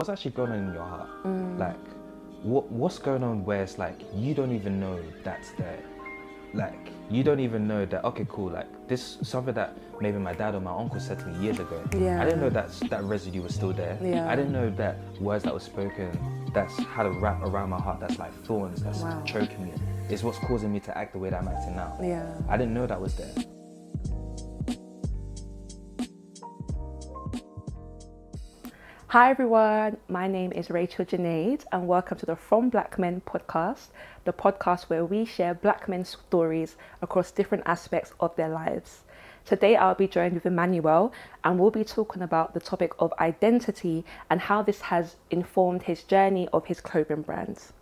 what's actually going on in your heart? Like, what's going on where it's like you don't even know that's there. Like, you don't even know that, okay, cool, like this something that maybe my dad or my uncle said to me years ago. Yeah. I didn't know that residue was still there. Yeah. I didn't know that words that were spoken that's had a wrap around my heart that's like thorns, that's Wow. choking me, is what's causing me to act the way that I'm acting now. Yeah. I didn't know that was there. Hi everyone, my name is Rachel Junaid and welcome to the From Black Men podcast, the podcast where we share Black men's stories across different aspects of their lives. Today I'll be joined with Emmanuel and we'll be talking about the topic of identity and how this has informed his journey of his clothing brands.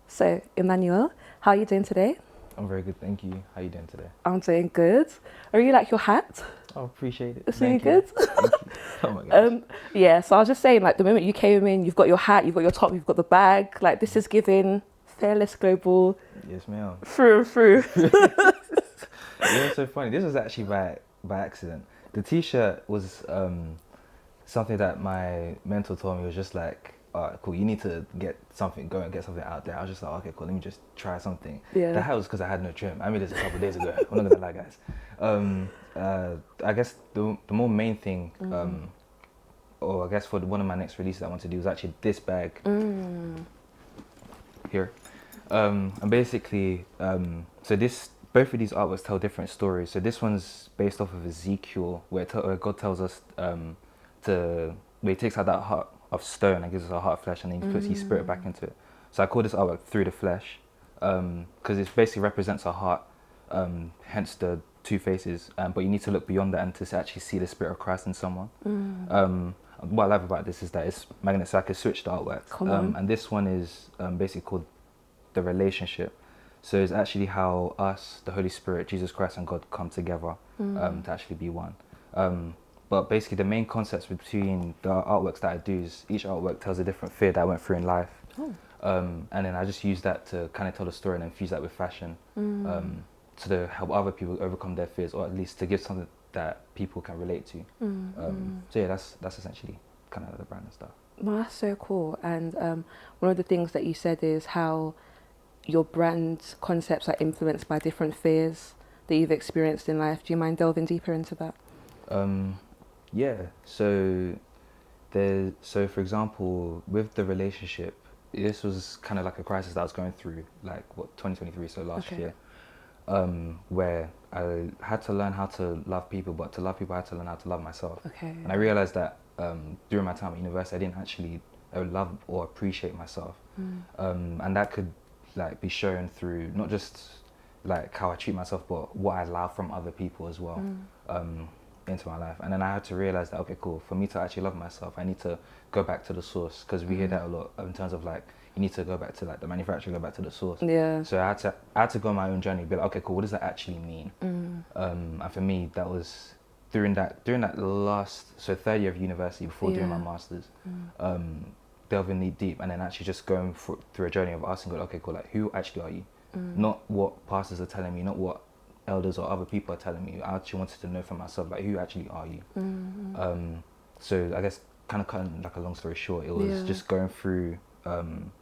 So Emmanuel, how are you doing today? I'm very good, thank you. How are you doing today? I'm doing good. I really like your hat. I appreciate it. It's really Thank you. good. Thank you. Oh my gosh. Yeah, so I was just saying, like, the moment you came in, you've got your hat, you've got your top, you've got the bag. Like, this is giving Fearless Global Yes, ma'am. through and through. You know what's so funny? This was actually by accident. The t-shirt was something that my mentor told me was just like, all right, cool, you need to go and get something out there. I was just like, okay, cool, let me just try something. Yeah. The hat was because I had no trim. I made this a couple of days ago. I'm not gonna lie, guys. I guess the more main thing, or I guess for one of my next releases I want to do is actually this bag here. And basically, so both of these artworks tell different stories. So this one's based off of Ezekiel, where God tells us where he takes out that heart of stone and gives us a heart of flesh, and then he puts his spirit back into it. So I call this artwork Through the Flesh, because it basically represents a heart, hence the two faces. But you need to look beyond that and to actually see the spirit of Christ in someone. What I love about this is that it's magnetic, so I can switch the artwork. Come on. And this one is basically called The Relationship. So it's actually how us, the Holy Spirit, Jesus Christ and God come together to actually be one. But basically the main concepts between the artworks that I do is each artwork tells a different fear that I went through in life. And then I just use that to kind of tell the story and then fuse that with fashion to help other people overcome their fears, or at least to give something that people can relate to. So yeah, that's essentially kind of the brand and stuff. Well, that's so cool. And one of the things that you said is how your brand concepts are influenced by different fears that you've experienced in life. Do you mind delving deeper into that? Yeah, so for example, with the relationship, this was kind of like a crisis that I was going through, like 2023, so last year, where I had to learn how to love people, but to love people I had to learn how to love myself. And I realized that during my time at university I didn't actually love or appreciate myself, and that could like be shown through not just like how I treat myself, but what I allow from other people as well into my life. And then I had to realize that, okay, cool, for me to actually love myself I need to go back to the source, because we hear that a lot in terms of like you need to go back to like the manufacturer, go back to the source. Yeah. So I had to go on my own journey, be like, okay, cool, what does that actually mean? And for me that was during that last, so third year of university before doing my masters, delving knee deep and then actually just going through a journey of asking God, okay, cool, like who actually are you? Not what pastors are telling me, not what elders or other people are telling me. I actually wanted to know for myself, like who actually are you? So I guess kind of cutting like a long story short, it was just going through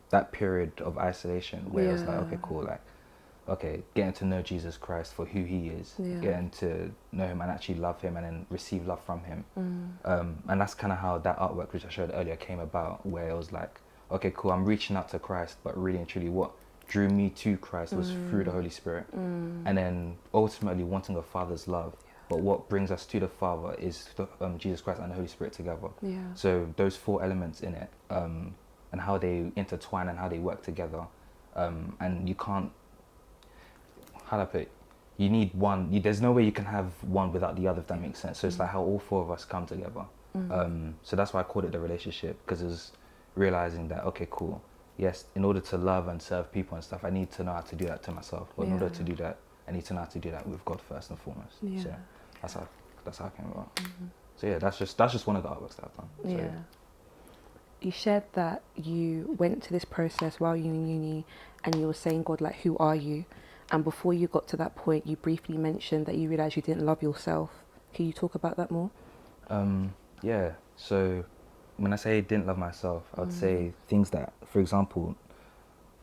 that period of isolation where it was like, okay, cool, like okay, getting to know Jesus Christ for who he is, getting to know him and actually love him and then receive love from him. And that's kind of how that artwork, which I showed earlier, came about, where it was like, okay, cool, I'm reaching out to Christ, but really and truly what drew me to Christ was through the Holy Spirit. And then ultimately wanting a Father's love. But what brings us to the Father is Jesus Christ and the Holy Spirit together. So those four elements in it, and how they intertwine and how they work together. And you can't, how do I put it? You need one, there's no way you can have one without the other, if that makes sense. So it's like how all four of us come together. So that's why I called it The Relationship, because it was realizing that, okay, cool, yes, in order to love and serve people and stuff, I need to know how to do that to myself. But in order to do that, I need to know how to do that with God first and foremost. So that's how I came about. So yeah, that's just one of the artworks that I've done. So, yeah. You shared that you went to this process while you were in uni and you were saying, God, like, who are you? And before you got to that point, you briefly mentioned that you realised you didn't love yourself. Can you talk about that more? Yeah, so when I say didn't love myself, I would say things that, for example,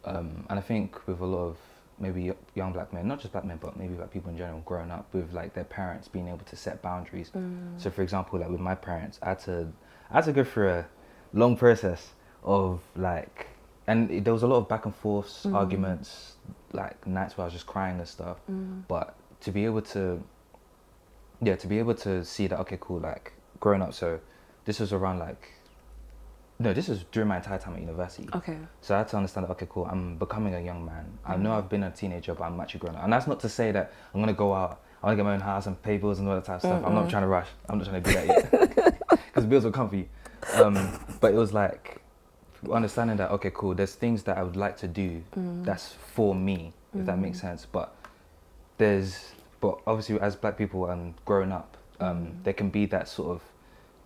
and I think with a lot of maybe young black men, not just black men, but maybe like people in general, growing up with like their parents being able to set boundaries. So for example, like with my parents, I had to go through a long process of like, and there was a lot of back and forths, arguments, like nights where I was just crying and stuff. But to be able to, yeah, to be able to see that, okay, cool, like growing up. So this was around like, no, this is during my entire time at university. Okay. So I had to understand that, okay, cool, I'm becoming a young man. I know I've been a teenager, but I'm actually growing up. And that's not to say that I'm going to go out, I want to get my own house and pay bills and all that type of stuff. I'm not trying to rush. I'm not trying to do that yet. Because bills will come for you. But it was like, understanding that, okay, cool, there's things that I would like to do that's for me, if that makes sense. But obviously as black people and growing up, there can be that sort of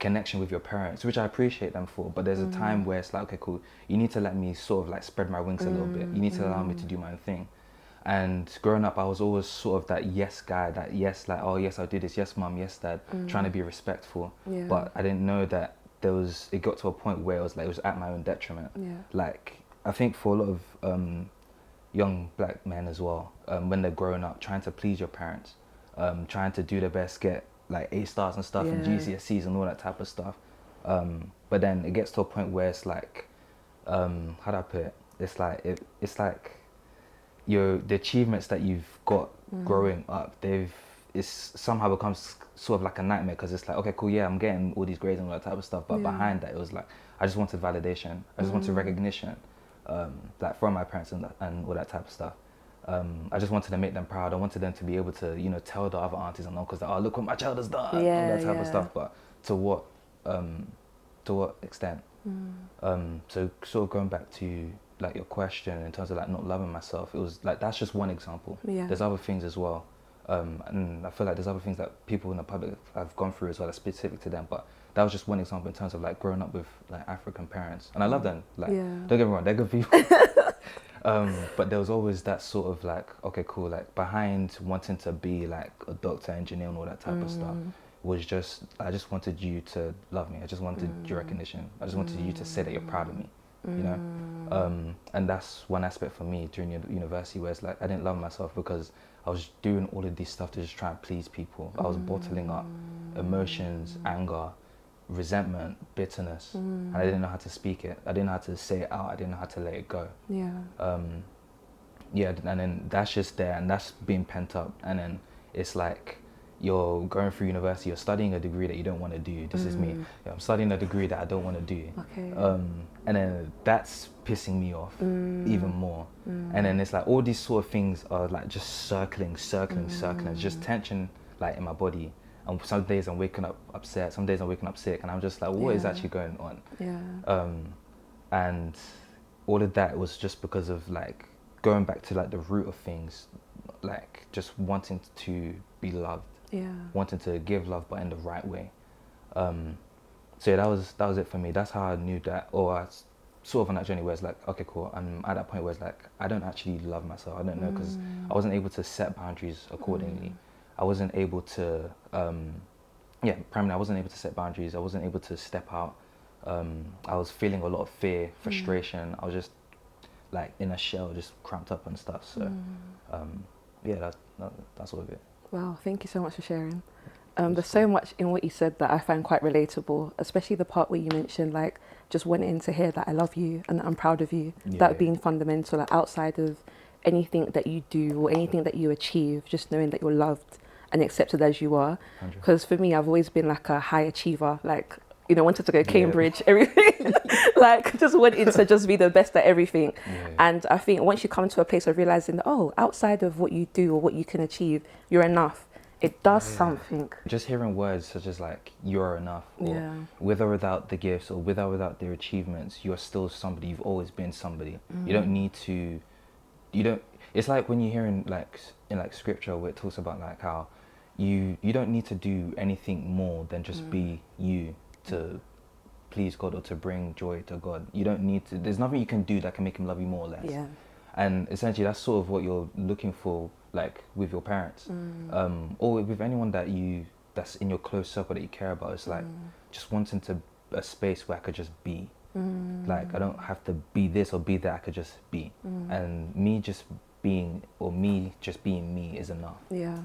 connection with your parents, which I appreciate them for, but there's a time where it's like, okay, cool, you need to let me sort of like spread my wings a little bit. You need to allow me to do my own thing. And growing up, I was always sort of that yes guy, that yes, like, oh yes, I'll do this, yes mum, yes dad, trying to be respectful. Yeah. But I didn't know that it got to a point where it was at my own detriment. Yeah. Like, I think for a lot of young black men as well, when they're growing up, trying to please your parents, trying to do their best, get like A stars and stuff and GCSEs and all that type of stuff. But then it gets to a point where it's like, how do I put it? It's like the achievements that you've got growing up, it's somehow becomes sort of like a nightmare, because it's like, okay, cool, yeah, I'm getting all these grades and all that type of stuff, but behind that, it was like, I just wanted validation. I just wanted recognition, like from my parents and all that type of stuff. I just wanted to make them proud. I wanted them to be able to, you know, tell the other aunties and uncles that, oh, look what my child has done, all that type of stuff. But to what extent? So sort of going back to like your question in terms of like not loving myself, it was like, that's just one example. There's other things as well. And I feel like there's other things that people in the public have gone through as well, that's specific to them. But that was just one example in terms of like growing up with like African parents. And I love them. Like, don't get me wrong, they're good people. But there was always that sort of like, okay, cool, like behind wanting to be like a doctor, engineer and all that type of stuff was just, I just wanted you to love me. I just wanted your recognition. I just wanted you to say that you're proud of me, you know? And that's one aspect for me during university where it's like, I didn't love myself because I was doing all of this stuff to just try and please people. I was bottling up emotions, anger, resentment, bitterness, and I didn't know how to speak it. I didn't know how to say it out. I didn't know how to let it go. And then that's just there, and that's being pent up. And then it's like you're going through university, you're studying a degree that you don't want to do. This is me. Yeah, I'm studying a degree that I don't want to do. And then that's pissing me off even more. And then it's like all these sort of things are like just circling. It's just tension like in my body. And some days I'm waking up upset, some days I'm waking up sick, and I'm just like, what is actually going on? And all of that was just because of like going back to like the root of things, like just wanting to be loved, wanting to give love but in the right way. So yeah, that was it for me. That's how I knew that, or I sort of on that journey where it's like, okay, cool, I'm at that point where it's like, I don't actually love myself. I don't know, because I wasn't able to set boundaries accordingly. I wasn't able to, primarily I wasn't able to set boundaries. I wasn't able to step out. I was feeling a lot of fear, frustration. I was just like in a shell, just cramped up and stuff. So, that's all of it. Wow, thank you so much for sharing. There's so much in what you said that I find quite relatable, especially the part where you mentioned like just wanting to hear that I love you and that I'm proud of you. That being fundamental, like outside of anything that you do or anything that you achieve, just knowing that you're loved and accepted as you are. Because for me, I've always been like a high achiever, like, you know, wanted to go Cambridge, everything, like just wanted to just be the best at everything. And I think once you come to a place of realizing that, oh, outside of what you do or what you can achieve, you're enough, it does something. Just hearing words such as like, you're enough, or with or without the gifts, or with or without their achievements, you're still somebody. You've always been somebody. You don't need to, it's like when you hear in like scripture where it talks about like how you don't need to do anything more than just be you to please God or to bring joy to God. You don't need to, there's nothing you can do that can make him love you more or less. And essentially that's sort of what you're looking for, like with your parents, or with anyone that's in your close circle that you care about. It's like just wanting to a space where I could just be. Like I don't have to be this or be that. I could just be, and me just being me is enough. Yeah.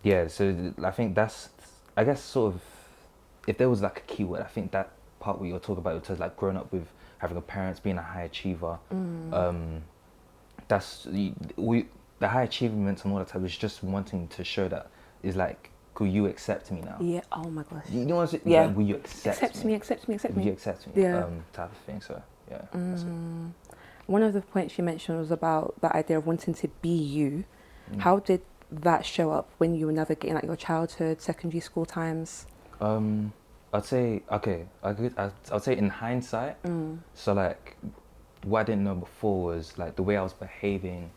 Yeah. So I think that's, I guess, sort of, if there was like a keyword, I think that part where you're talking about, it was like growing up with having a parents being a high achiever. That's the high achievements and all that type is just wanting to show that is like, could you accept me now? Yeah. Oh my gosh. You know what I'm saying? Yeah. Like, will you accept me? Accept me. Will you accept me? Yeah. Type of thing. So yeah. That's it. One of the points you mentioned was about that idea of wanting to be you. How did that show up when you were navigating like your childhood, secondary school times? I'd say, okay, I'd say in hindsight. So like, what I didn't know before was like the way I was behaving.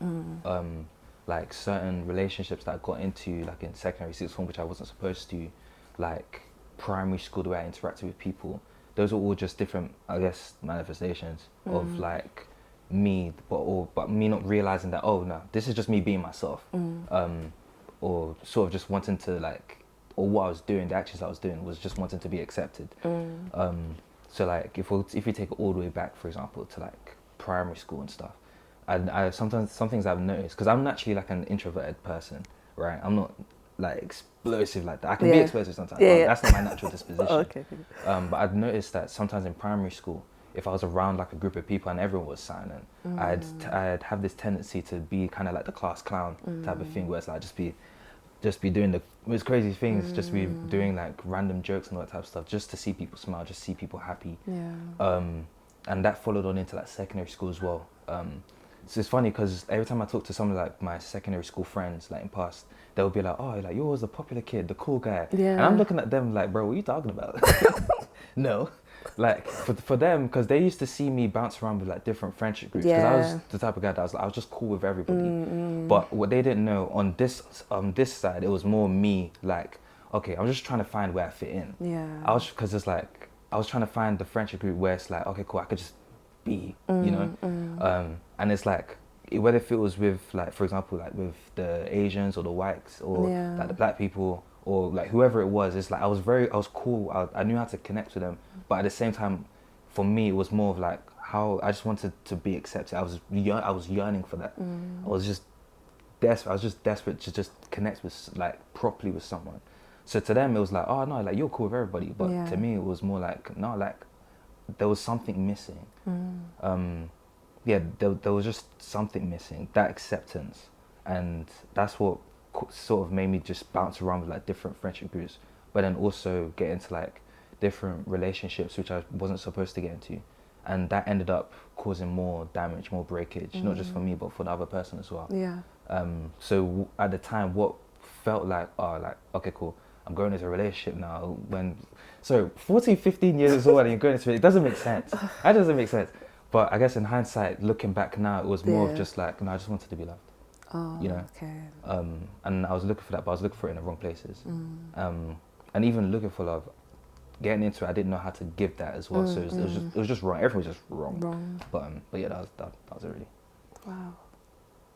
Like certain relationships that I got into, like in secondary, sixth form, which I wasn't supposed to, like primary school, the way I interacted with people. Those are all just different, I guess, manifestations of like me, but me not realizing that, oh no, this is just me being myself, or sort of just wanting to like, or what I was doing, the actions I was doing was just wanting to be accepted. So like if you take it all the way back, for example, to like primary school and stuff, I sometimes, some things I've noticed, because I'm naturally like an introverted person, right? I'm not like explosive like that. I can be explosive sometimes, but that's not my natural disposition. Okay. But I'd noticed that sometimes in primary school, if I was around like a group of people and everyone was silent, I'd have this tendency to be kind of like the class clown type of thing, where it's like just be doing the most crazy things, just be doing like random jokes and all that type of stuff, just to see people smile, just see people happy. And that followed on into like secondary school as well. So it's funny because every time I talk to some of like my secondary school friends, like in past, they'll be like, oh, like you're always the popular kid, the cool guy. And I'm looking at them like, bro, what are you talking about? No, like for them, because they used to see me bounce around with like different friendship groups, because I was the type of guy that I was just cool with everybody. But what they didn't know, on this side, it was more me like, okay, I'm just trying to find where I fit in. Because it's like, I was trying to find the friendship group where it's like, okay, cool, I could just be, you know? And it's like, whether if it was with like, for example, like with the Asians or the whites or like the black people or like whoever it was, it's like I was cool. I knew how to connect with them, but at the same time, for me, it was more of like how I just wanted to be accepted. I was yearning for that. I was just desperate to just connect with like properly with someone. So to them, it was like, oh no, like you're cool with everybody, but to me, it was more like, no, like there was something missing. There was just something missing, that acceptance, and that's what sort of made me just bounce around with like different friendship groups, but then also get into like different relationships which I wasn't supposed to get into, and that ended up causing more damage, more breakage, not just for me but for the other person as well. So at the time, what felt like, oh, like, okay, cool, I'm going into a relationship now, 14, 15 years old and you're going into it doesn't make sense. That doesn't make sense. But I guess in hindsight, looking back now, it was more of just like, no, I just wanted to be loved. You know? And I was looking for that, but I was looking for it in the wrong places. And even looking for love, getting into it, I didn't know how to give that as well. So it was just wrong. Everything was just wrong. But yeah, that was it really. Wow.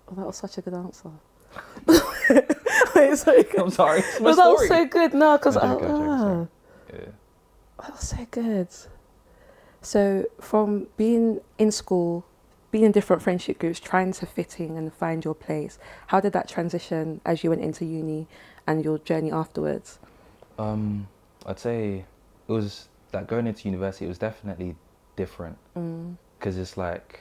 Well, that was such a good answer. Wait, sorry. I'm sorry. That was so good. No, because that was so good. So from being in school, being in different friendship groups, trying to fit in and find your place, how did that transition as you went into uni and your journey afterwards? I'd say it was like going into university, it was definitely different, because it's like,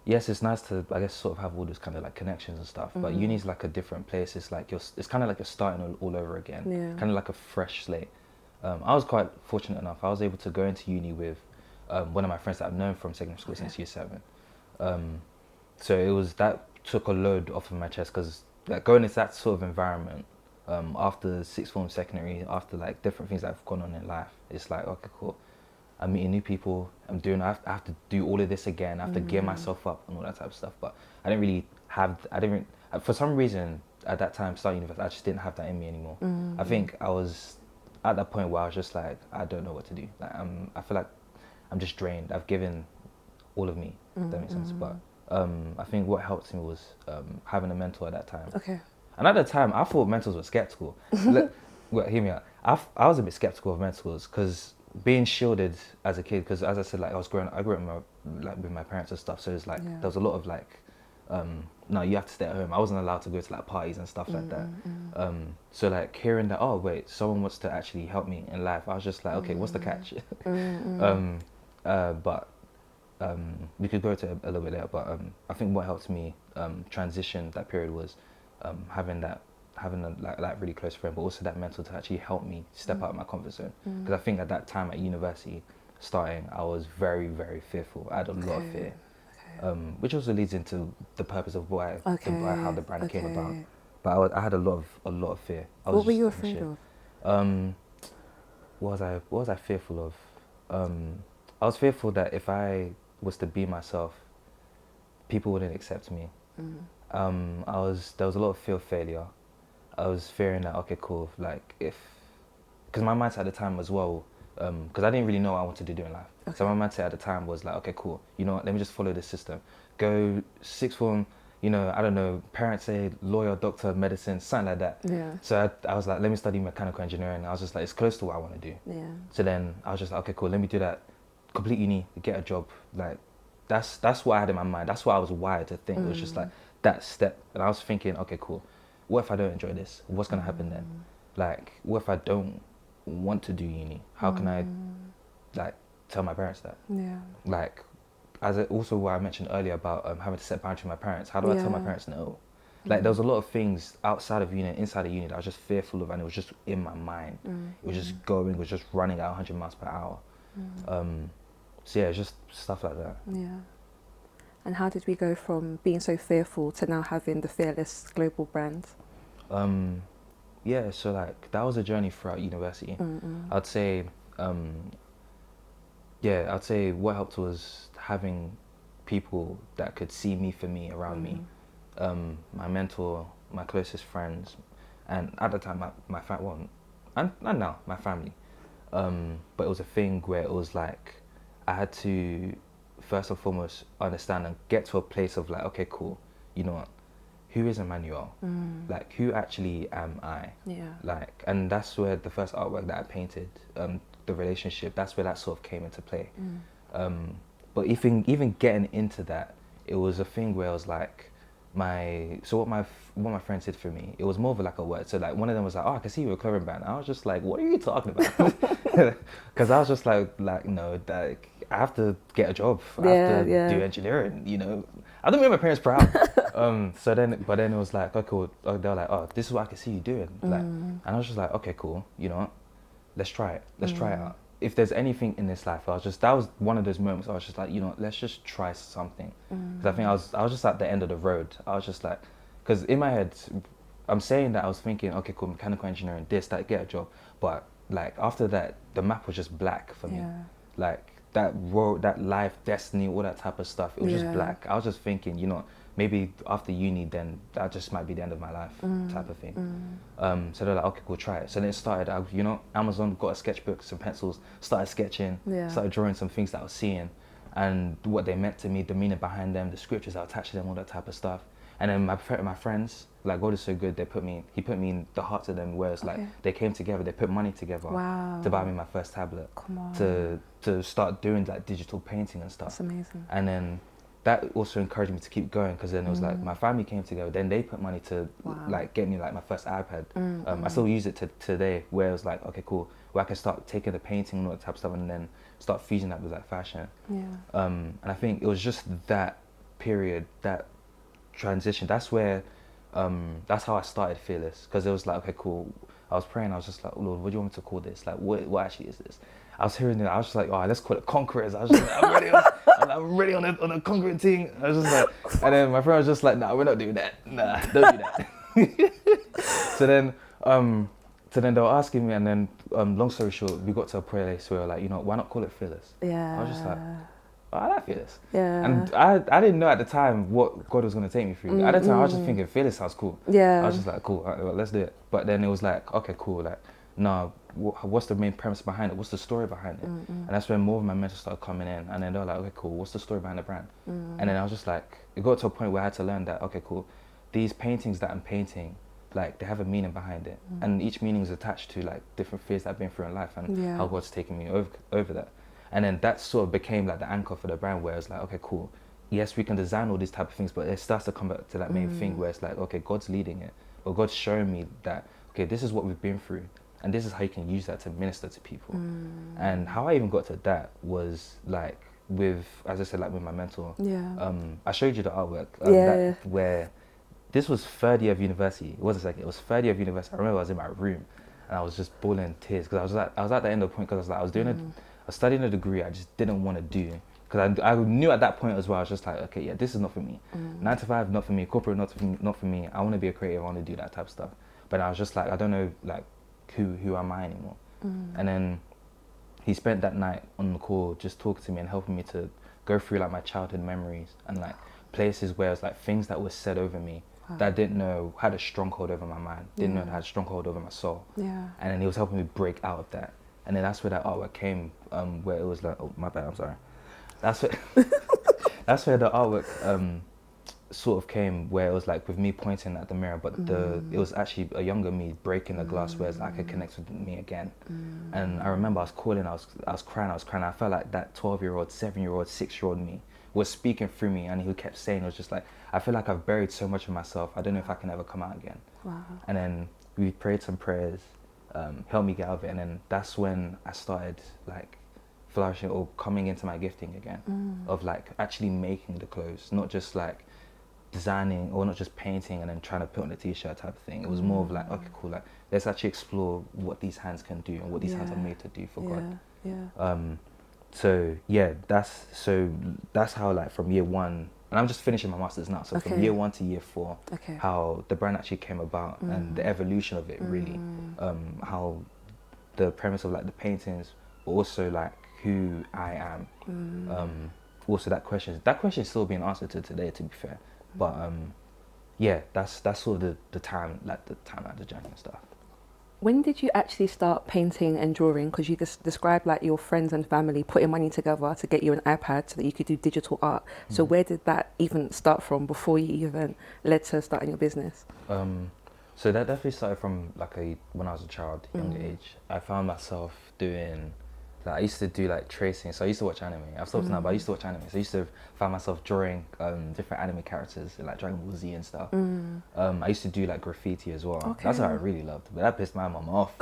yes, it's nice to, I guess, sort of have all those kind of like connections and stuff, but uni's like a different place. It's like it's kind of like you're starting all over again, kind of like a fresh slate. I was quite fortunate enough. I was able to go into uni with one of my friends that I've known from secondary school since year 7. So that took a load off of my chest, because like going into that sort of environment, after sixth form, secondary, after like different things that have gone on in life, it's like, okay, cool, I'm meeting new people, I have to do all of this again, I have to gear myself up and all that type of stuff. But for some reason at that time, starting university, I just didn't have that in me anymore. I think I was at that point where I was just like, I don't know what to do. Like I feel like I'm just drained. I've given all of me, if that makes sense. But I think what helped me was having a mentor at that time. Okay. And at the time, I thought mentors were skeptical. Well, hear me out. I was a bit skeptical of mentors because being shielded as a kid, because as I said, like I grew up with my parents and stuff, so it's like there was a lot of like, no, you have to stay at home. I wasn't allowed to go to like parties and stuff like that. So like hearing that, oh wait, someone wants to actually help me in life, I was just like, okay, what's the catch? But we could go to a little bit later. But I think what helped me transition that period was having a like really close friend, but also that mentor to actually help me step out of my comfort zone. Because I think at that time at university starting, I was very, very fearful. I had a lot of fear, which also leads into the purpose of how the brand came about. But I had a lot of fear. What were you afraid of? What was I fearful of? I was fearful that if I was to be myself, people wouldn't accept me. There was a lot of fear of failure. I was fearing that, okay, cool, like because my mindset at the time as well, because I didn't really know what I wanted to do in life. So my mindset at the time was like, okay, cool, you know what, let me just follow this system. Go sixth form, you know, I don't know, parents say lawyer, doctor, medicine, something like that. Yeah. So I was like, let me study mechanical engineering. I was just like, it's close to what I want to do. Yeah. So then I was just like, okay, cool, let me do that, complete uni, get a job. Like, that's what I had in my mind. That's what I was wired to think. It was just like that step. And I was thinking, okay, cool, what if I don't enjoy this? What's going to happen then? Like, what if I don't want to do uni? How can I, like, tell my parents that? Yeah. Like, also what I mentioned earlier about having to set boundaries with my parents. How do I tell my parents no? Like, there was a lot of things outside of uni, inside of uni that I was just fearful of, and it was just in my mind. It was just going, it was just running at 100 miles per hour. So yeah, it's just stuff like that. Yeah. And how did we go from being so fearful to now having the Fearless global brand? Yeah, so like that was a journey throughout university. I'd say, I'd say what helped was having people that could see me for me around me. My mentor, my closest friends, and at the time my family, and now my family. But it was a thing where it was like I had to first and foremost understand and get to a place of like, okay, cool, you know what, who is Emmanuel? Like, who actually am I? Yeah. Like, and that's where the first artwork that I painted, the relationship, that's where that sort of came into play. But even getting into that, it was a thing where I was like, what my friends did for me, it was more of like a word. So like one of them was like, oh, I can see you're a clothing brand. I was just like, what are you talking about? Because I was just like no, like I have to get a job. I have to do engineering. You know, I don't make my parents proud. But then it was like, okay, cool. They were like, oh, this is what I can see you doing. Like, and I was just like, okay, cool. You know what? Let's try it. Let's try it out. If there's anything in this life, that was one of those moments. I was just like, you know, let's just try something. Because I think I was just at the end of the road. I was just like, because in my head, I'm saying that I was thinking, okay, cool, mechanical engineering, this, that, get a job. But like after that, the map was just black for me. Like that road, that life, destiny, all that type of stuff. It was just black. I was just thinking, you know, maybe after uni, then that just might be the end of my life, type of thing. So they're like, okay, cool, try it. So then it started. Amazon got a sketchbook, some pencils, started sketching, started drawing some things that I was seeing, and what they meant to me, the meaning behind them, the scriptures that attached to them, all that type of stuff. And then my friends, like God is so good, he put me in the hearts of them, where it's like they came together, they put money together to buy me my first tablet, to start doing like digital painting and stuff. That's amazing. And then that also encouraged me to keep going, because then it was like my family came together, then they put money to like get me like my first iPad. I still use it to today, where it was like, okay, cool, where I can start taking the painting and all that type of stuff and then start fusing that with like fashion. And I think it was just that period, that transition, that's where that's how I started Fearless, because it was like, okay, cool, I was praying, I was just like, Lord, what do you want me to call this? Like, what actually is this? I was hearing it, I was just like, oh, let's call it Conquerors. I was just like, I'm ready on a conquering thing. I was just like, and then my friend was just like, nah, we're not doing that. Nah, don't do that. So then they were asking me, and then long story short, we got to a place where we were like, you know, why not call it Fearless? I was just like, oh, I like Fearless. And I didn't know at the time what God was going to take me through. At the time, I was just thinking Fearless sounds cool. I was just like, cool, all right, well, let's do it. But then it was like, okay, cool, like, no, what's the main premise behind it? What's the story behind it? And that's when more of my mentors started coming in, and then they were like, okay, cool, what's the story behind the brand? And then I was just like, it got to a point where I had to learn that, okay, cool, these paintings that I'm painting, like they have a meaning behind it, and each meaning is attached to like different fears that I've been through in life and how God's taken me over that. And then that sort of became like the anchor for the brand, where it's like, okay, cool, yes, we can design all these type of things, but it starts to come back to that main thing where it's like, okay, God's leading it, or God's showing me that, okay, this is what we've been through, and this is how you can use that to minister to people. And how I even got to that was like with, as I said, like with my mentor. I showed you the artwork that, where this was third year of university. It wasn't second, it was third year of university. I remember I was in my room and I was just bawling tears because I was at the end of the point, because I was like, I was studying a degree I just didn't want to do, because I knew at that point as well, I was just like, okay, yeah, this is not for me. 9 to 5, not for me. Corporate, not for me. I want to be a creative. I want to do that type of stuff. But I was just like, I don't know, like, who am I anymore? And then he spent that night on the call just talking to me and helping me to go through like my childhood memories and like places where it's like things that were said over me that I didn't know had a stronghold over my mind, didn't know it had a stronghold over my soul. And then he was helping me break out of that. And then that's where that artwork came, where it was like, oh, my bad, I'm sorry. That's where the artwork sort of came, where it was like with me pointing at the mirror, but it was actually a younger me breaking the glass, where it's like it connects with me again. And I remember I was calling, I was crying. I felt like that 12-year-old, 7-year-old, 6-year-old me was speaking through me, and he kept saying, it was just like, I feel like I've buried so much of myself, I don't know if I can ever come out again. And then we prayed some prayers, helped me get out of it, and then that's when I started like flourishing or coming into my gifting again, of like actually making the clothes, not just like designing or not just painting and then trying to put on a t-shirt type of thing. It was more of like, okay, cool, like let's actually explore what these hands can do and what these hands are made to do for God. So yeah, that's how, like, from year 1, and I'm just finishing my masters now, so from year 1 to year 4, how the brand actually came about and the evolution of it, really, how the premise of like the paintings, but also like who I am. Also that question is still being answered to today, to be fair. But yeah, that's sort of the time, like the journey and stuff. When did you actually start painting and drawing? Because you just described like your friends and family putting money together to get you an iPad so that you could do digital art. So where did that even start from before you even led to starting your business? So that definitely started from like when I was a child, younger age. I found myself doing, like, I used to do like tracing, so I used to watch anime. I've stopped now, but I used to watch anime. So I used to find myself drawing different anime characters, like Dragon Ball Z and stuff. I used to do like graffiti as well. That's what I really loved, but that pissed my mum off.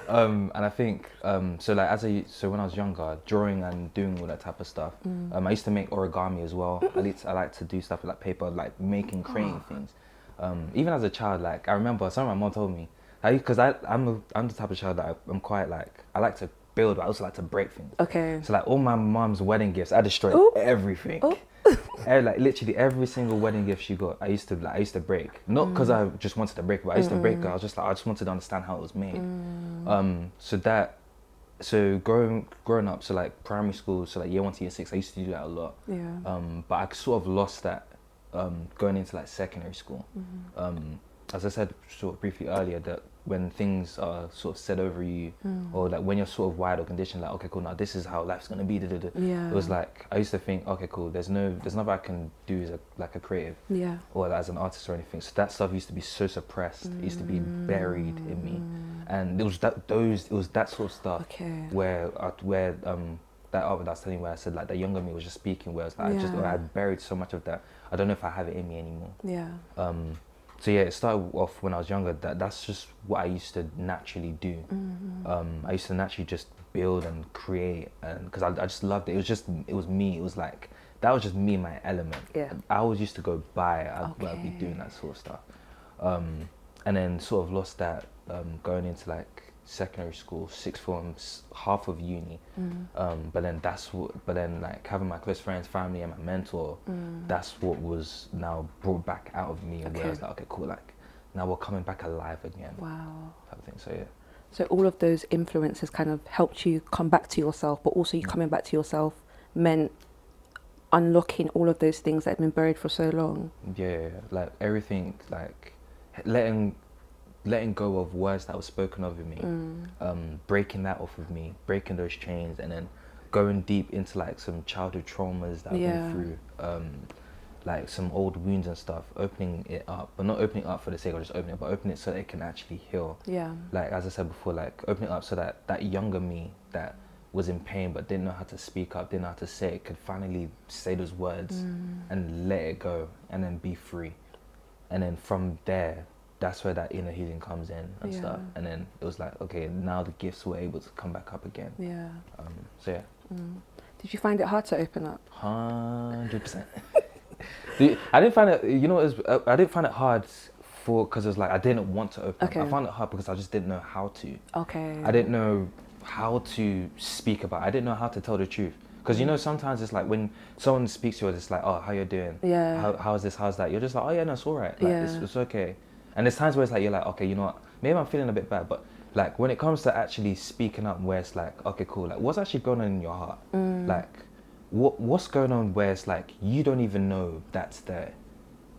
And I think so when I was younger, drawing and doing all that type of stuff. I used to make origami as well. I like to do stuff with like paper, like creating things. Even as a child, like I remember something my mom told me, because I'm the type of child that I'm quite like, I like to build, but I also like to break things. So like all my mom's wedding gifts, I destroyed everything. Like literally every single wedding gift she got, I used to break. Not because I just wanted to break it, but I used to break it. I was just like, I just wanted to understand how it was made. So growing up, so like primary school, so like year 1 to year 6, I used to do that a lot. But I sort of lost that going into like secondary school. As I said sort of briefly earlier, that when things are sort of said over you, or like when you're sort of wired or conditioned, like, okay, cool, now this is how life's gonna be. It was like, I used to think, okay, cool, there's nothing I can do as a creative, or as an artist or anything. So that stuff used to be so suppressed. It used to be buried in me, and it was that sort of stuff where that art that I was telling you, where I said like the younger me was just speaking, where I was like, I had buried so much of that. I don't know if I have it in me anymore. So yeah, it started off when I was younger. That's just what I used to naturally do. I used to naturally just build and create, and because I just loved it. It was me. It was like, that was just me, my element. I always used to go by. I'd be doing that sort of stuff, and then sort of lost that going into like secondary school, sixth form, half of uni. But then like having my close friends, family, and my mentor, that's what was now brought back out of me, where I was like, okay, cool, like now we're coming back alive again. Wow. Type of thing. So yeah. So all of those influences kind of helped you come back to yourself, but also you coming back to yourself meant unlocking all of those things that had been buried for so long. Yeah, like everything, like letting go of words that were spoken of in me, breaking that off of me, breaking those chains, and then going deep into like some childhood traumas that I've been through, like some old wounds and stuff, opening it up, but not opening it up for the sake of just opening it, but opening it so that it can actually heal. Yeah. Like as I said before, like opening it up so that that younger me that was in pain but didn't know how to speak up, didn't know how to say it, could finally say those words and let it go and then be free. And then from there, that's where that inner healing comes in and stuff. And then it was like, okay, now the gifts were able to come back up again. Yeah. So yeah. Did you find it hard to open up? 100%. I didn't find it, you know, I didn't find it hard because it was like I didn't want to open up. I found it hard because I just didn't know how to. Okay. I didn't know how to speak about it. I didn't know how to tell the truth. Because, you know, sometimes it's like when someone speaks to you, it's like, oh, how you doing? Yeah. How's this? How's that? You're just like, oh, yeah, no, it's all right. Like, it's okay. And there's times where it's like, you're like, okay, you know what? Maybe I'm feeling a bit bad. But, like, when it comes to actually speaking up where it's like, okay, cool. Like, what's actually going on in your heart? Like, what's going on where it's like, you don't even know that's there.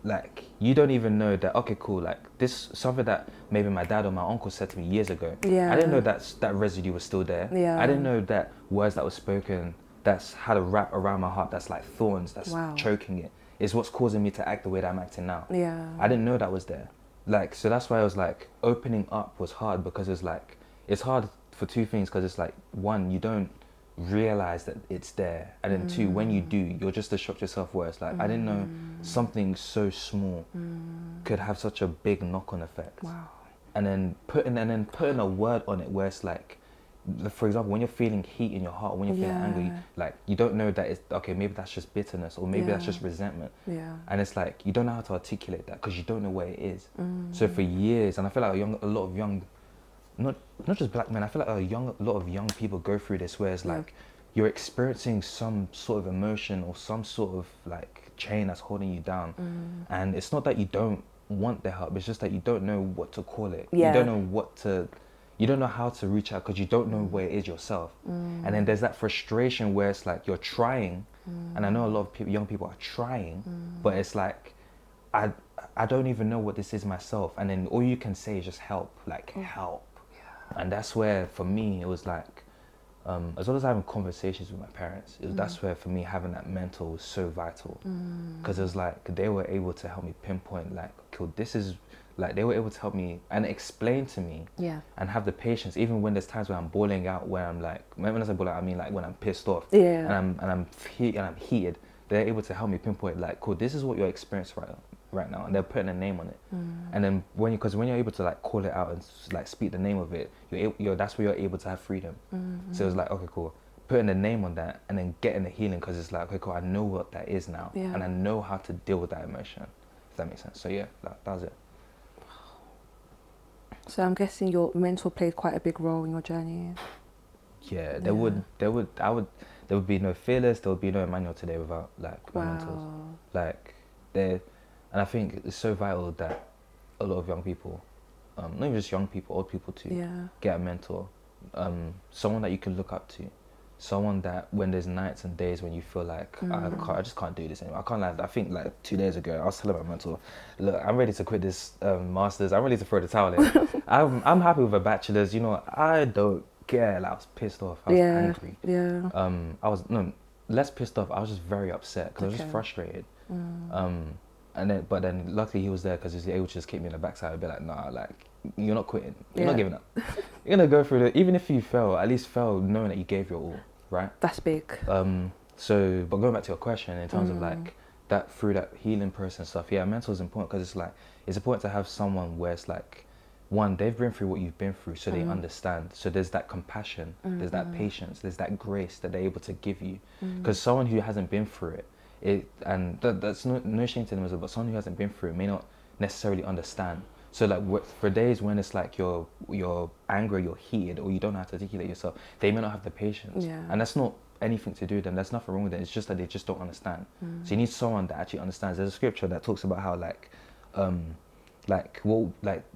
Like, you don't even know that, okay, cool, like, this, something that maybe my dad or my uncle said to me years ago. Yeah. I didn't know that residue was still there. Yeah. I didn't know that words that were spoken, that's had a wrap around my heart, that's like thorns, that's choking it, is what's causing me to act the way that I'm acting now. Yeah. I didn't know that was there. Like, so that's why I was like, opening up was hard because it's like, it's hard for two things because it's like, one, you don't realize that it's there, and then two, when you do, you're just as shocked yourself where it's like, I didn't know something so small could have such a big knock-on effect. Wow. And then putting a word on it where it's like, for example, when you're feeling heat in your heart, when you're feeling angry, like, you don't know that it's, okay, maybe that's just bitterness, or maybe that's just resentment. Yeah. And it's like, you don't know how to articulate that because you don't know where it is. So for years, and I feel like a lot of young, not just black men, I feel like a lot of young people go through this where it's like, you're experiencing some sort of emotion or some sort of like chain that's holding you down. And it's not that you don't want the help, it's just that you don't know what to call it. You don't know you don't know how to reach out because you don't know where it is yourself. And then there's that frustration where it's like you're trying, and I know a lot of young people are trying, but it's like, I don't even know what this is myself. And then all you can say is just help, like help. And that's where, for me, it was like, as well as having conversations with my parents, that's where, for me, having that mentor was so vital. Because it was like, they were able to help me pinpoint, like, cool, this is, like, they were able to help me and explain to me and have the patience, even when there's times where I'm bawling out, where I'm like, when I say bawling out, I mean like when I'm pissed off and I'm heated, they're able to help me pinpoint, like, cool, this is what you're experiencing right now, and they're putting a name on it. And then when you're able to like call it out and like speak the name of it, that's where you're able to have freedom. So it was like, okay, cool, putting a name on that and then getting the healing, because it's like, okay, cool, I know what that is now, and I know how to deal with that emotion, if that makes sense. So yeah, that was it. So I'm guessing your mentor played quite a big role in your journey. Yeah, there would be no Fearless, there would be no Emmanuel today without like my mentors. Like, and I think it's so vital that a lot of young people, not even just young people, old people too, get a mentor, someone that you can look up to, someone that when there's nights and days when you feel like I just can't do this anymore. I can't lie. I think like 2 days ago I was telling my mentor, look, I'm ready to quit this masters. I'm ready to throw the towel in. I'm happy with a bachelor's. You know, I don't care. Like, I was pissed off. I was angry. I was less pissed off. I was just very upset because I was just frustrated. But then luckily he was there because he was able to just kick me in the backside and be like, nah, like, you're not quitting. You're not giving up. You're gonna go through it. Even if you fail, at least fail knowing that you gave your all, right? That's big. So, but going back to your question in terms of like that, through that healing process and stuff, yeah, mental is important because it's like, it's important to have someone where it's like, one, they've been through what you've been through, so they understand. So there's that compassion, there's that patience, there's that grace that they're able to give you. Because someone who hasn't been through it, that's no shame to them as well, but someone who hasn't been through it may not necessarily understand. So like for days when it's like you're angry, you're heated, or you don't know how to articulate yourself, they may not have the patience. And that's not anything to do with them. There's nothing wrong with it. It's just that they just don't understand. So you need someone that actually understands. There's a scripture that talks about how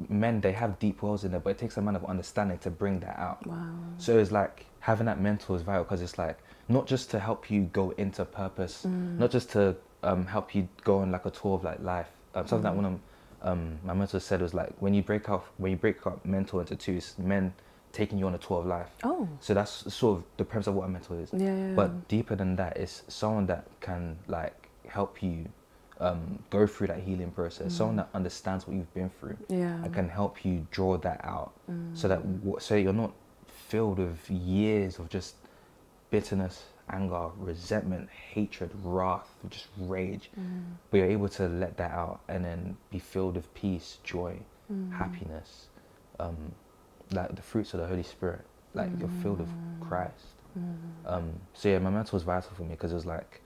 men, they have deep wells in there, but it takes a man of understanding to bring that out. So it's like having that mentor is vital, because it's like not just to help you go into purpose, not just to help you go on like a tour of like life. Something that one of my mentor said was like, when you break up mentor into two, it's men taking you on a tour of life. So that's sort of the premise of what a mentor is. But deeper than that, it's someone that can like help you go through that healing process, someone that understands what you've been through, Yeah. and can help you draw that out, so that so you're not filled with years of just bitterness, anger, resentment, hatred, wrath, just rage, but you're able to let that out and then be filled with peace, joy, happiness, like the fruits of the Holy Spirit, like you're filled with Christ. So yeah, my mentor was vital for me, because it was like,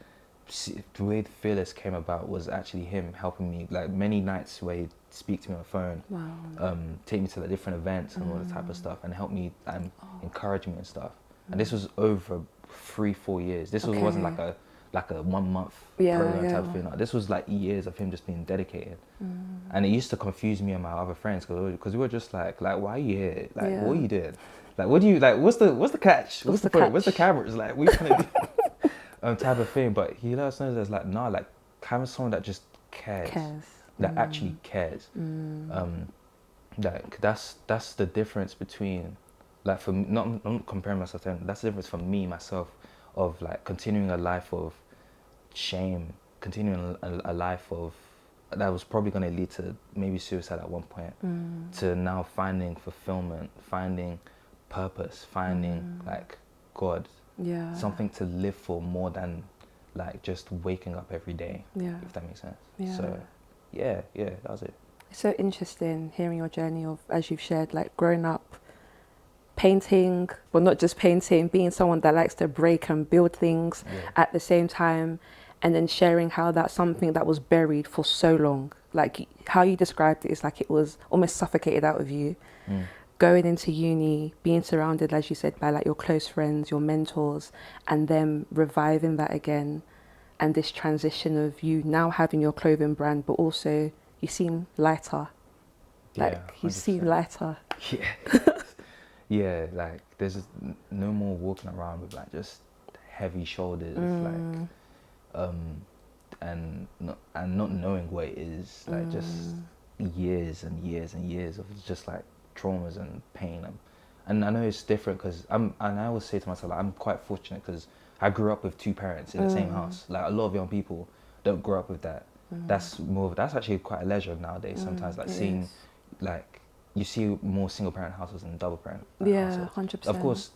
the way Fearless came about was actually him helping me, like many nights where he'd speak to me on the phone, take me to the different events and all that type of stuff, and help me and encourage me and stuff. And this was over 3-4 years. This wasn't like a 1 month program type of thing. Like, this was like years of him just being dedicated. And it used to confuse me and my other friends, because we were just like, why are you here? Like, what are you doing? Like, what do you, like, what's the catch? What's the point? What's the cameras? Like, what are you trying to do? Type of thing. But he let us know there's like, nah, like, having someone that just cares. That actually cares. Like, that's the difference between, like, for me, I'm not comparing myself to him, that's the difference for me, myself, of like continuing a life of shame, continuing a life of, that was probably going to lead to maybe suicide at one point, to now finding fulfillment, finding purpose, finding like God, something to live for more than like just waking up every day, if that makes sense. So yeah, that was it. It's so interesting hearing your journey of, as you've shared, like growing up painting, but not just painting, being someone that likes to break and build things at the same time, and then sharing how that's something that was buried for so long. Like how you described it is like it was almost suffocated out of you. Going into uni, being surrounded, as you said, by like your close friends, your mentors, and them reviving that again, and this transition of you now having your clothing brand, but also you seem lighter. Like you seem lighter. Yeah, like there's no more walking around with like just heavy shoulders, like, and not knowing what it is, like just years and years and years of just like traumas and pain, and I know it's different because and I always say to myself, like, I'm quite fortunate because I grew up with 2 parents in the same house. Like a lot of young people don't grow up with that. That's actually quite a leisure nowadays. Sometimes, like seeing, like, you see more single parent houses than double parent households. 100%. Of course,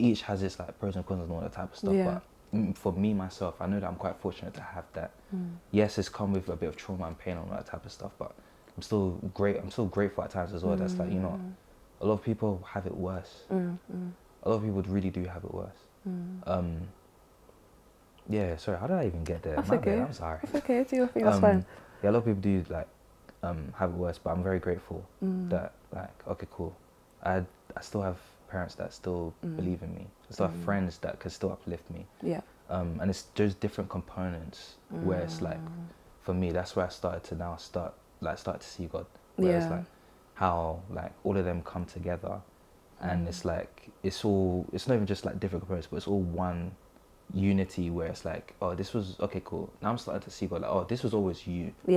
each has its like pros and cons and all that type of stuff. But for me myself, I know that I'm quite fortunate to have that. Yes, it's come with a bit of trauma and pain and all that type of stuff, but I'm still grateful at times as well. That's like, you know, a lot of people have it worse. A lot of people really do have it worse. Yeah, sorry, how did I even get there? That's My okay. bad, I'm sorry. That's okay, do your thing, that's fine. Yeah, a lot of people do like have it worse, but I'm very grateful that, like, okay, cool. I still have parents that still believe in me. I still have friends that can still uplift me. And it's just different components where it's like, for me, that's where I started to see God. Where it's like how like all of them come together, and it's like it's not even just like different components, but it's all one unity where it's like, oh, this was okay, cool. Now I'm starting to see God, like, oh, this was always you. So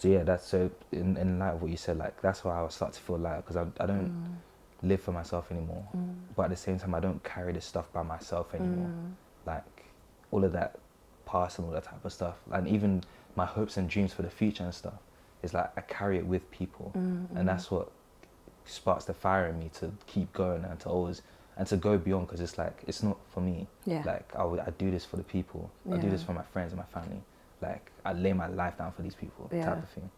yeah, that's so in light of what you said, like that's why I start to feel light, because I don't live for myself anymore, but at the same time I don't carry this stuff by myself anymore. Like all of that past and all that type of stuff, and even my hopes and dreams for the future and stuff, is like I carry it with people, and that's what sparks the fire in me to keep going and to always and to go beyond, because it's like it's not for me. Like I do this for the people. I do this for my friends and my family. Like I lay my life down for these people, type of thing.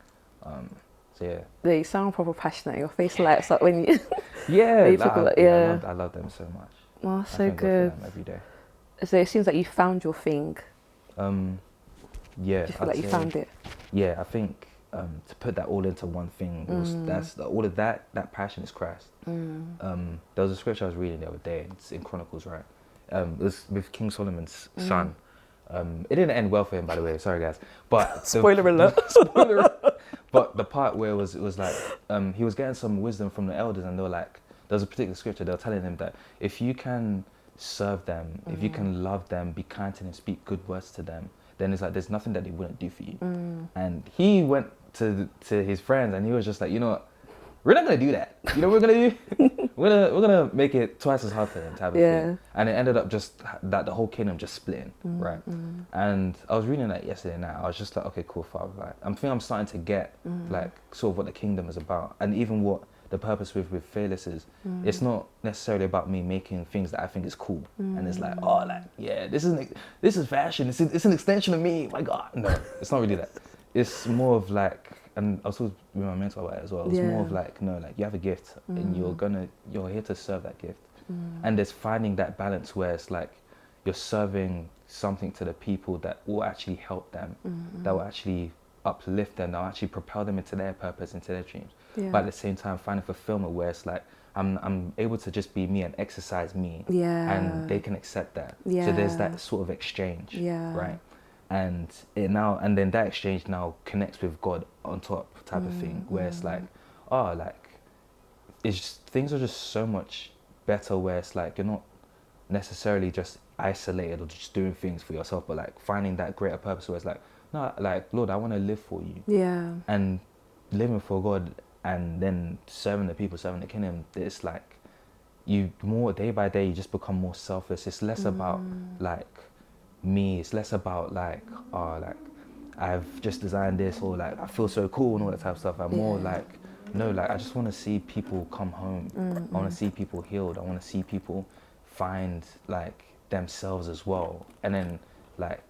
So yeah. You sound proper passionate. Your face lights up when you. I love them so much. Oh, so I good. thank God for them every day. So it seems like you found your thing. Yeah. Do you feel like you found it? Yeah, I think to put that all into one thing, all of that passion is Christ. There was a scripture I was reading the other day, it's in Chronicles, right? It was with King Solomon's son. It didn't end well for him, by the way, sorry guys. But spoiler alert. But the part where it was like he was getting some wisdom from the elders, and they were like, there was a particular scripture, they were telling him that if you can serve them, if you can love them, be kind to them, speak good words to them, then it's like there's nothing that they wouldn't do for you. And he went to his friends and he was just like, you know what, we're not gonna do that. You know what we're gonna do? we're gonna make it twice as hard for them type of thing. And it ended up just that the whole kingdom just splitting, right? And I was reading that yesterday night. I was just like, okay, cool, Father. Like, I'm starting to get like sort of what the kingdom is about, and even what the purpose with Fearless is. It's not necessarily about me making things that I think is cool, and it's like, oh, like, yeah, this is fashion. It's an extension of me. My God, no, it's not really that. It's more of like, and I was talking with my mentor about it as well. It's more of like, no, like you have a gift, and you're here to serve that gift, and there's finding that balance where it's like you're serving something to the people that will actually help them, that will actually uplift them, that will actually propel them into their purpose, into their dreams. But at the same time, finding fulfillment where it's like I'm able to just be me and exercise me, and they can accept that. So there's that sort of exchange, right? And then that exchange now connects with God on top type of thing, where it's like, oh, like things are just so much better where it's like you're not necessarily just isolated or just doing things for yourself, but like finding that greater purpose where it's like, no, like, Lord, I want to live for you, and living for God, and then serving the people, serving the kingdom. It's like you more day by day you just become more selfless. It's less about like me, it's less about like, oh, like I've just designed this, or like I feel so cool and all that type of stuff. I'm more like, no, like I just want to see people come home. I want to see people healed. I want to see people find like themselves as well. And then like,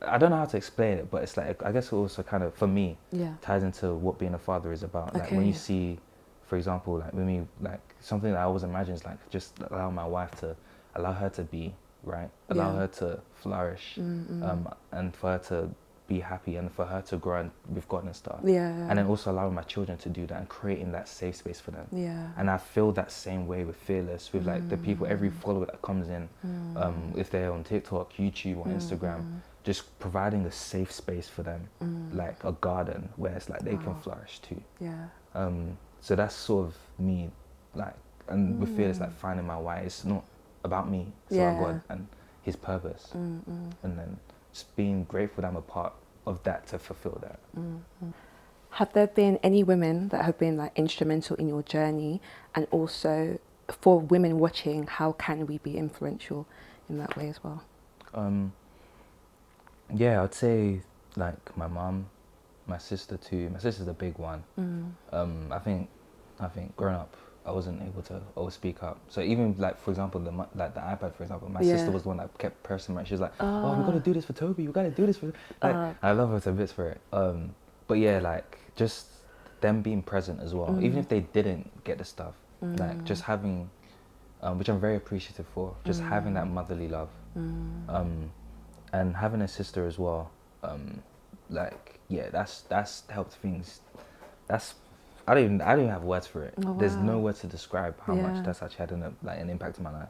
I don't know how to explain it, but it's like, I guess it also kind of, for me, ties into what being a father is about. Like when you see, for example, like when me, like something that I always imagine is like just allow my wife to, allow her to be, right? Allow her to flourish, and for her to be happy, and for her to grow with God and stuff. And then also allowing my children to do that and creating that safe space for them. And I feel that same way with Fearless, with like the people, every follower that comes in, if they're on TikTok, YouTube, or Instagram, just providing a safe space for them, like a garden where it's like they can flourish too. So that's sort of me, like, and with Fearless, like finding my why. It's not about me, it's about God and His purpose, and then just being grateful that I'm a part of that to fulfill that. Have there been any women that have been like instrumental in your journey, and also for women watching, how can we be influential in that way as well? Yeah, I'd say like my mom, my sister too. My sister's a big one. I think growing up, I wasn't able to always speak up. So even like, for example, the iPad, for example, my sister was the one that kept pressing me. She was like, "Oh, we gotta do this for Toby. We gotta do this for." Like, I love her to bits for it. But yeah, like just them being present as well, even if they didn't get the stuff, like just having, which I'm very appreciative for, just having that motherly love, and having a sister as well. Like yeah, that's helped things. I don't even have words for it. There's no words to describe how much that's actually had an impact on my life.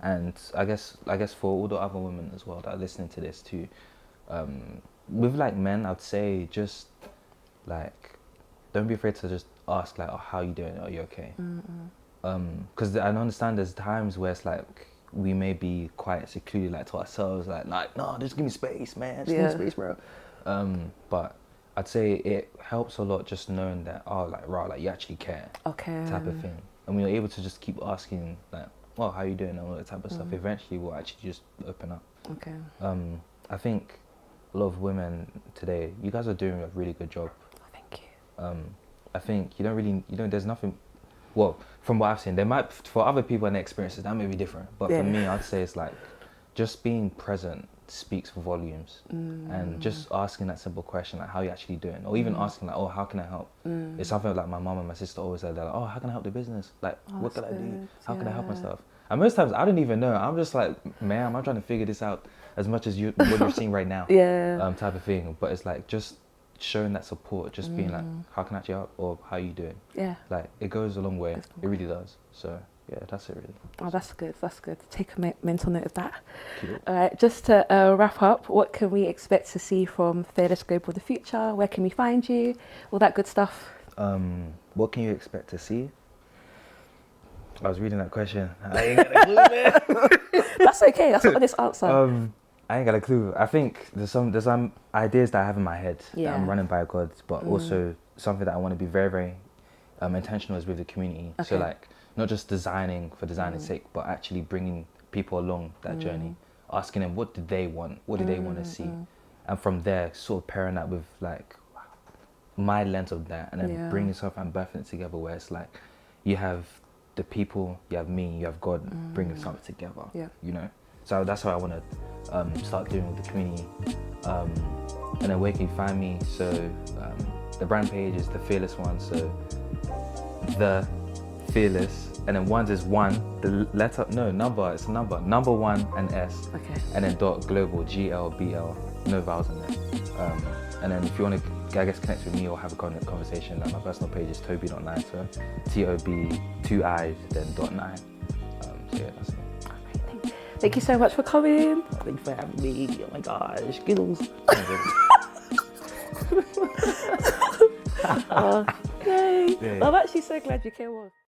And I guess for all the other women as well that are listening to this too, with like men, I'd say just like don't be afraid to just ask like, oh, how you doing? Are you okay? Because I understand there's times where it's like we may be quite secluded, like to ourselves, like no, just give me space, man, just give me space, bro. But I'd say it helps a lot just knowing that, oh, like, right, like you actually care, type of thing. And when you're able to just keep asking, like, well, how you doing, and all that type of stuff, eventually will actually just open up. I think a lot of women today, you guys are doing a really good job. Thank you. I think there's nothing, well, from what I've seen, there might, for other people and their experiences, that may be different. But for me, I'd say it's like, just being present speaks volumes, and just asking that simple question, like, how are you actually doing? Or even asking like, oh, how can I help? It's something like my mom and my sister always said, like, oh, how can I help the business? Like, what can I do? How can I help and stuff? And most times I don't even know. I'm just like, ma'am, I'm trying to figure this out as much as what you're seeing right now. Type of thing. But it's like just showing that support, just being like, how can I actually help? Or how are you doing? Like, it goes a long way. It really does. So yeah, that's it really. Oh, that's good. That's good. Take a mental note of that. All right, just to wrap up, what can we expect to see from Fearless Global in the future? Where can we find you? All that good stuff. What can you expect to see? I was reading that question. I ain't got a clue, man. That's okay. That's an honest answer. I ain't got a clue. I think there's some ideas that I have in my head that I'm running by God, but also something that I want to be very, very intentional is with the community. So Okay. like not just designing for designing's sake, but actually bringing people along that journey, asking them what did they want, what do they want to see, and from there sort of pairing that with like my lens of that, and then bringing something and birthing it together where it's like you have the people, you have me, you have God, bringing something together. Yeah. You know, so that's what I want to start doing with the community. And then where can you find me? So the brand page is the Fearless one. So the Fearless, and then ones is one, the letter, no, number, it's a number one and S. Okay. And then dot global, GLBL, no vowels in there. And then if you want to, I guess, connect with me or have a conversation, like my personal page is toby.9, so TOB, 2 I's, then .9. So yeah, that's me. Thank you so much for coming. Thank you for having me. Oh my gosh, giggles. Yay. Yeah. I'm actually so glad you came on.